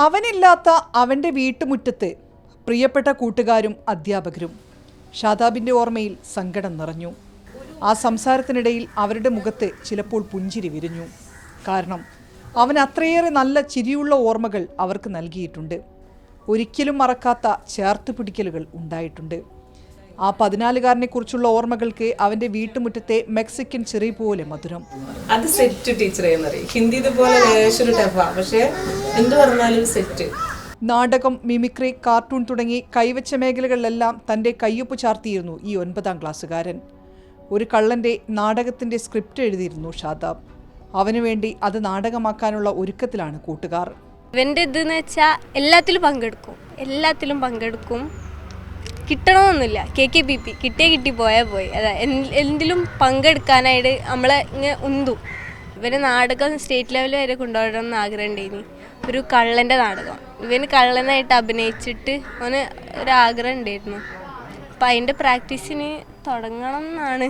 അവനില്ലാത്ത അവൻ്റെ വീട്ടുമുറ്റത്ത് പ്രിയപ്പെട്ട കൂട്ടുകാരും അധ്യാപകരും. ഷാദാബിൻ്റെ ഓർമ്മയിൽ സങ്കടം നിറഞ്ഞു. ആ സംസാരത്തിനിടയിൽ അവരുടെ മുഖത്ത് ചിലപ്പോൾ പുഞ്ചിരി വിരിഞ്ഞു. കാരണം അവൻ അത്രയേറെ നല്ല ചിരിയുള്ള ഓർമ്മകൾ അവർക്ക് നൽകിയിട്ടുണ്ട്. ഒരിക്കലും മറക്കാത്ത ചേർത്തുപിടിക്കലുകൾ ഉണ്ടായിട്ടുണ്ട്. ആ 14-കാരനെ കുറിച്ചുള്ള ഓർമ്മകൾക്ക് അവൻ്റെ വീട്ടുമുറ്റത്തെ മെക്സിക്കൻ ചെറി പോലെ മധുരം. അത് സെറ്റ് ടീച്ചറെ ഹിന്ദി ഇതുപോലെ പക്ഷേ എന്ത് പറഞ്ഞാലും സെറ്റ്. നാടകം, മിമിക്രി, കാർട്ടൂൺ തുടങ്ങി കൈവച്ച മേഖലകളിലെല്ലാം തൻ്റെ കയ്യൊപ്പ് ചാർത്തിയിരുന്നു ഈ 9ാം ക്ലാസ്സുകാരൻ. ഒരു കള്ളൻ്റെ നാടകത്തിൻ്റെ സ്ക്രിപ്റ്റ് എഴുതിയിരുന്നു ഷാദാബ്. അവനുവേണ്ടി അത് നാടകമാക്കാനുള്ള ഒരുക്കത്തിലാണ് കൂട്ടുകാർ. ഇവൻ്റെ ഇതെന്ന് വെച്ചാൽ എല്ലാത്തിലും പങ്കെടുക്കും. കിട്ടണമെന്നില്ല, KKPP കിട്ടി പോയാൽ പോയി. അതാ എന്തിലും പങ്കെടുക്കാനായിട്ട് നമ്മളെ ഇങ്ങനെ ഉന്തും. ഇവന് നാടകം സ്റ്റേറ്റ് ലെവൽ വരെ കൊണ്ടുപോകണം എന്ന് ആഗ്രഹം ഉണ്ടായിനി. ഒരു കള്ളൻ്റെ നാടകം ഇവന് കള്ളനായിട്ട് അഭിനയിച്ചിട്ട് അവന് ഒരാഗ്രഹം ഉണ്ടായിരുന്നു. അപ്പം അതിൻ്റെ പ്രാക്ടീസിന് തുടങ്ങണം എന്നാണ്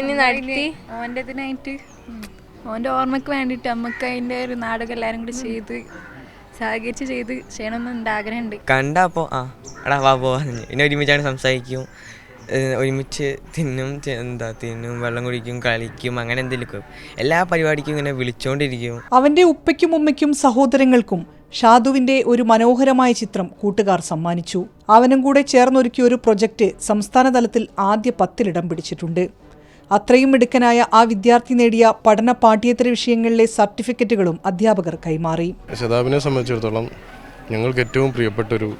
ഇനി നടത്തി. ഓൻ്റെ ഇതിനായിട്ട് ഓൻ്റെ ഓർമ്മയ്ക്ക് വേണ്ടിയിട്ട് നമുക്ക് അതിൻ്റെ ഒരു നാടകം എല്ലാവരും കൂടി സഹകരിച്ച് ചെയ്യണമെന്ന് എൻ്റെ ആഗ്രഹമുണ്ട്. കണ്ടപ്പോൾ എടാ വാ പോവാ, ഇനി ഒരുമിച്ചാണ് സംസാരിക്കും, ഒരുമിച്ച് തിന്നും വെള്ളം കുടിക്കും, കളിക്കും, അങ്ങനെ എന്തെങ്കിലും എല്ലാ പരിപാടിക്കും ഇങ്ങനെ വിളിച്ചുകൊണ്ടിരിക്കും. അവൻ്റെ ഉപ്പയ്ക്കും ഉമ്മയ്ക്കും സഹോദരങ്ങൾക്കും ഷാദുവിൻ്റെ ഒരു മനോഹരമായ ചിത്രം കൂട്ടുകാർ സമ്മാനിച്ചു. അവനും കൂടെ ചേർന്നൊരുക്കിയ ഒരു പ്രൊജക്റ്റ് സംസ്ഥാന തലത്തിൽ ആദ്യ 10 ഇടം പിടിച്ചിട്ടുണ്ട്. അത്രയും മിടുക്കനായ ആ വിദ്യാർത്ഥി നേടിയ പഠന പാഠ്യേതര വിഷയങ്ങളിലെ സർട്ടിഫിക്കറ്റുകളും അധ്യാപകർ കൈമാറി. ഷതാബിനെ സംബന്ധിച്ചിടത്തോളം ഞങ്ങൾക്ക് ഏറ്റവും പ്രിയപ്പെട്ടൊരു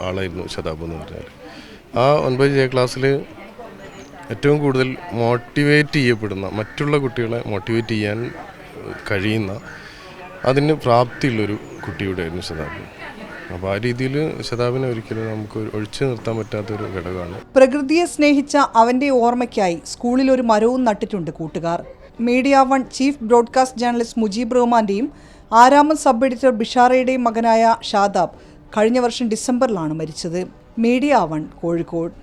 ആളായിരുന്നു ഷതാബ് എന്ന് പറഞ്ഞാൽ. ആ 9ാം ക്ലാസ്സിൽ ഏറ്റവും കൂടുതൽ മോട്ടിവേറ്റ് ചെയ്യപ്പെടുന്ന, മറ്റുള്ള കുട്ടികളെ മോട്ടിവേറ്റ് ചെയ്യാൻ കഴിയുന്ന, അതിന് പ്രാപ്തിയുള്ളൊരു കുട്ടിയുടെയായിരുന്നു ഷതാബ്. അപ്പോൾ ആ രീതിയിൽ ഷതാബിനെ ഒരിക്കലും നമുക്ക് ഒഴിച്ചു നിർത്താൻ പറ്റാത്തൊരു ഘടകമാണ്. പ്രകൃതിയെ സ്നേഹിച്ച അവൻ്റെ ഓർമ്മയ്ക്കായി സ്കൂളിൽ ഒരു മരവും നട്ടിട്ടുണ്ട് കൂട്ടുകാർ. Media 1 chief broadcast journalist Mujeeb റഹ്മാൻ്റെയും 6ാമത് സബ് എഡിറ്റർ ബിഷാറയുടെയും മകനായ ഷാദാബ് കഴിഞ്ഞ വർഷം ഡിസംബറിലാണ് മരിച്ചത്. മീഡിയ 1 കോഴിക്കോട്.